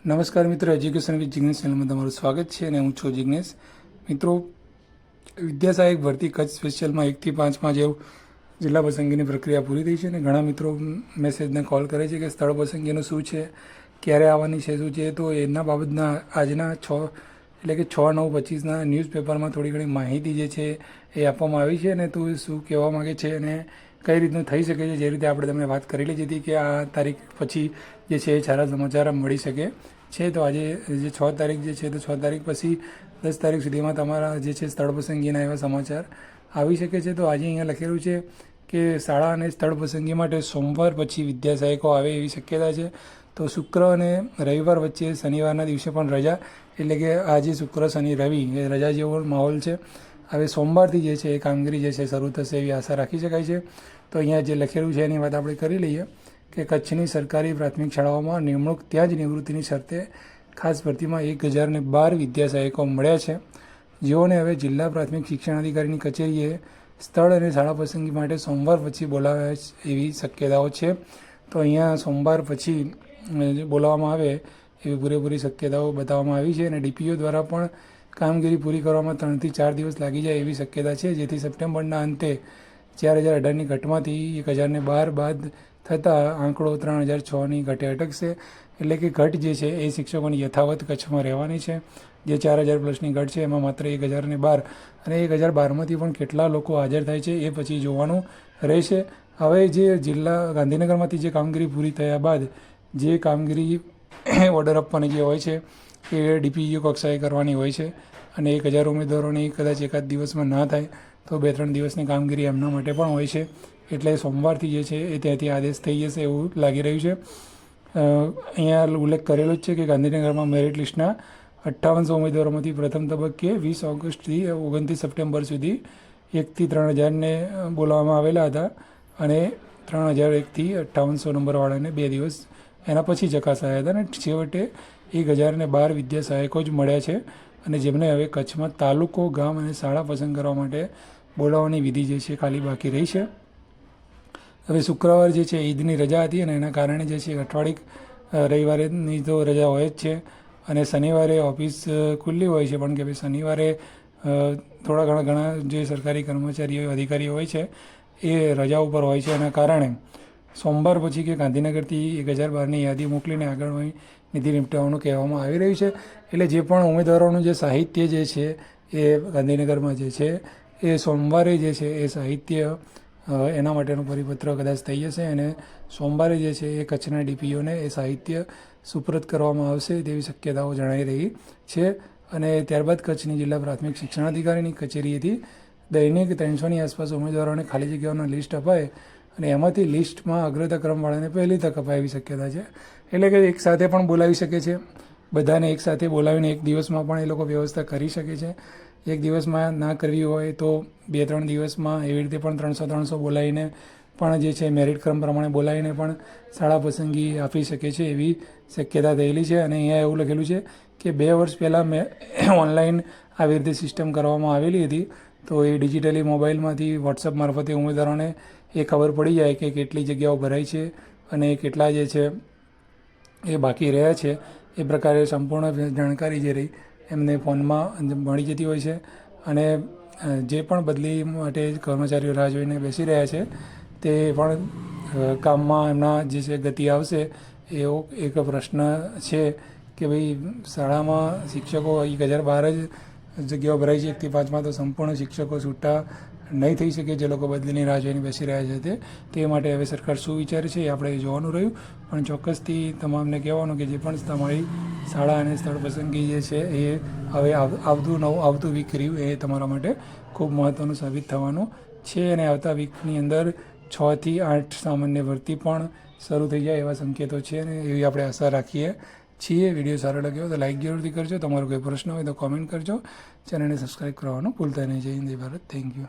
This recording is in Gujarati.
નમસ્કાર મિત્રો, એજ્યુકેશન વિથ જિગ્નેશ ચેનલમાં તમારું સ્વાગત છે અને હું છું જિગ્નેશ. મિત્રો, વિદ્યા સહાયક ભરતી કચ્છ સ્પેશિયલમાં 1 થી 5માં જેવું જિલ્લા પસંદગીની પ્રક્રિયા પૂરી થઈ છે અને ઘણા મિત્રો મેસેજને કોલ કરે છે કે સ્થળ પસંદગીનું શું છે, ક્યારે આવવાની છે, શું છે. તો એના બાબતના આજના 6/9/25ના ન્યૂઝપેપરમાં થોડી ઘણી માહિતી જે છે એ આપવામાં આવી છે અને તું શું કહેવા માગે છે અને કઈ રીતનું થઈ શકે છે. જે રીતે આપણે તમને વાત કરેલી જ હતી કે આ તારીખ પછી જે છે એ સારા સમાચાર મળી શકે છે. તો આજે જે 6 તારીખ જે છે તો 6 તારીખ પછી 10 તારીખ સુધીમાં તમારા જે છે સ્થળ પસંદગીના એવા સમાચાર આવી શકે છે. તો આજે અહીંયા લખેલું છે કે શાળા અને સ્થળ પસંદગી માટે સોમવાર પછી વિદ્યા સહાયકો આવે એવી શક્યતા છે. તો શુક્ર અને રવિવાર વચ્ચે શનિવારના દિવસે પણ રજા, એટલે કે આજે શુક્ર શનિ રવિ એ રજા જેવો માહોલ છે. હવે સોમવારથી જે છે એ કામગીરી જે છે શરૂ થશે એવી આશા રાખી શકાય છે. તો અહીંયા જે લખેલું છે એની વાત આપણે કરી લઈએ કે કચ્છની સરકારી પ્રાથમિક શાળાઓમાં નિમણૂક ત્યાં જ નિવૃત્તિની શરતે ખાસ ભરતીમાં 1012 વિદ્યા સહાયકો મળ્યા છે, જેઓને હવે જિલ્લા પ્રાથમિક શિક્ષણાધિકારીની કચેરીએ સ્થળ અને શાળા પસંદગી માટે સોમવાર પછી બોલાવ્યા એવી શક્યતાઓ છે. તો અહીંયા સોમવાર પછી બોલાવવામાં આવે એવી પૂરેપૂરી શક્યતાઓ બતાવવામાં આવી છે અને ડીપીઓ દ્વારા પણ કામગીરી પૂરી કરવામાં 3 થી 4 દિવસ લાગી જાય એવી શક્યતા છે, જેથી સપ્ટેમ્બરના અંતે 4018ની ઘટમાંથી 1012 બાદ થતાં આંકડો 3006ની ઘટે અટકશે. એટલે કે ઘટ જે છે એ શિક્ષકોની યથાવત કચ્છમાં રહેવાની છે. જે 4000 પ્લસની ઘટ છે એમાં માત્ર 1012 અને 1012માંથી પણ કેટલા લોકો હાજર થાય છે એ પછી જોવાનું રહેશે. હવે જે જિલ્લા ગાંધીનગરમાંથી જે કામગીરી પૂરી થયા બાદ જે કામગીરી ઓર્ડર આપવાની જે હોય છે એ ડીપીઈઓ કક્ષાએ કરવાની હોય છે અને 1000 ઉમેદવારોની કદાચ એકાદ દિવસમાં ના થાય તો 2-3 દિવસની કામગીરી એમના માટે પણ હોય છે. એટલે સોમવારથી જે છે એ ત્યાંથી આદેશ થઈ જશે એવું લાગી રહ્યું છે. અહીંયા ઉલ્લેખ કરેલો જ છે કે ગાંધીનગરમાં મેરિટ લિસ્ટના 5800 ઉમેદવારોમાંથી પ્રથમ તબક્કે 20 ઓગસ્ટથી 29 સપ્ટેમ્બર સુધી 1 થી 3000ને બોલાવવામાં આવેલા હતા અને 3001થી 5800 નંબરવાળાને 2 દિવસ એના પછી ચકાસાયા હતા અને છેવટે 1012 વિદ્યા સહાયકો જ મળ્યા છે અને જેમને હવે કચ્છમાં તાલુકો, ગામ અને શાળા પસંદ કરવા માટે બોલાવવાની વિધિ જે છે ખાલી બાકી રહી છે. હવે શુક્રવાર જે છે ઈદની રજા હતી અને એના કારણે જે છે અઠવાડિક રવિવારેની તો રજા હોય જ છે અને શનિવારે ઓફિસ ખુલ્લી હોય છે, પણ કે ભાઈ શનિવારે થોડા ઘણા જે સરકારી કર્મચારીઓ અધિકારીઓ હોય છે એ રજા ઉપર હોય છે. એના કારણે સોમવાર પછી કે ગાંધીનગરથી 1012ની યાદી મોકલીને આગળની નીતિ નિપટાવવાનું કહેવામાં આવી રહ્યું છે. એટલે જે પણ ઉમેદવારોનું જે સાહિત્ય જે છે એ ગાંધીનગરમાં જે છે એ સોમવારે જે છે એ સાહિત્ય એના માટેનો પરિપત્ર કદાચ થઈ જશે અને સોમવારે જે છે એ કચ્છના ડીપીઓને એ સાહિત્ય સુપ્રત કરવામાં આવશે તેવી શક્યતાઓ જણાઈ રહી છે. અને ત્યારબાદ કચ્છની જિલ્લા પ્રાથમિક શિક્ષણાધિકારીની કચેરીએથી દૈનિક 300ની આસપાસ ઉમેદવારોને ખાલી જગ્યાઓના લિસ્ટ અપાય અને એમાંથી લિસ્ટમાં અગ્રતા ક્રમવાળાને પહેલી તક અપાય એવી શક્યતા છે. એટલે કે એક સાથે પણ બોલાવી શકે છે, બધાને એક સાથે બોલાવીને એક દિવસમાં પણ એ લોકો વ્યવસ્થા કરી શકે છે. એક દિવસમાં ના કરવી હોય તો 2-3 દિવસમાં એવી રીતે પણ 300 બોલાવીને પણ જે છે મેરિટ ક્રમ પ્રમાણે બોલાવીને પણ શાળા પસંદગી આપી શકે છે એવી શક્યતા થયેલી છે. અને અહીંયા એવું લખેલું છે કે 2 વર્ષ પહેલાં મેં ઓનલાઈન આવી રીતે સિસ્ટમ કરવામાં આવેલી હતી. તો એ ડિજિટલી મોબાઈલમાંથી વોટ્સઅપ મારફતે ઉમેદવારોને એ ખબર પડી જાય કે કેટલી જગ્યાઓ ભરાઈ છે અને કેટલા જે છે એ બાકી રહ્યા છે. એ પ્રકારે સંપૂર્ણ જાણકારી જે રહી એમને ફોનમાં મળી જતી હોય છે અને જે પણ બદલી માટે કર્મચારીઓ રાહ જોઈને બેસી રહ્યા છે તે પણ કામમાં એમના જે છે ગતિ આવશે એવો એક પ્રશ્ન છે કે ભાઈ શાળામાં શિક્ષકો 1012 જ જગ્યાઓ ભરાઈ છે 1 થી 5માં, તો સંપૂર્ણ શિક્ષકો છૂટા નહીં થઈ શકે જે લોકો બદલીની રાહ જોઈને બેસી રહ્યા છે તે માટે હવે સરકાર શું વિચારે છે એ આપણે જોવાનું રહ્યું. પણ ચોક્કસથી તમામને કહેવાનું કે જે પણ તમારી શાળા અને સ્થળ પસંદગી જે છે એ હવે આવતું વીક રહ્યું એ તમારા માટે ખૂબ મહત્ત્વનું સાબિત થવાનું છે અને આવતા વીકની અંદર 6 થી 8 સામાન્ય ભરતી પણ શરૂ થઈ જાય એવા સંકેતો છે અને એવી આપણે આશા રાખીએ છીએ. વિડીયો સારો લાગ્યો તો લાઇક જરૂરથી કરજો. તમારો કોઈ પ્રશ્ન હોય તો કોમેન્ટ કરજો. ચેનલને સબસ્ક્રાઈબ કરવાનું ભૂલતા નહીં. જય હિન્દ, જય ભારત. Thank you.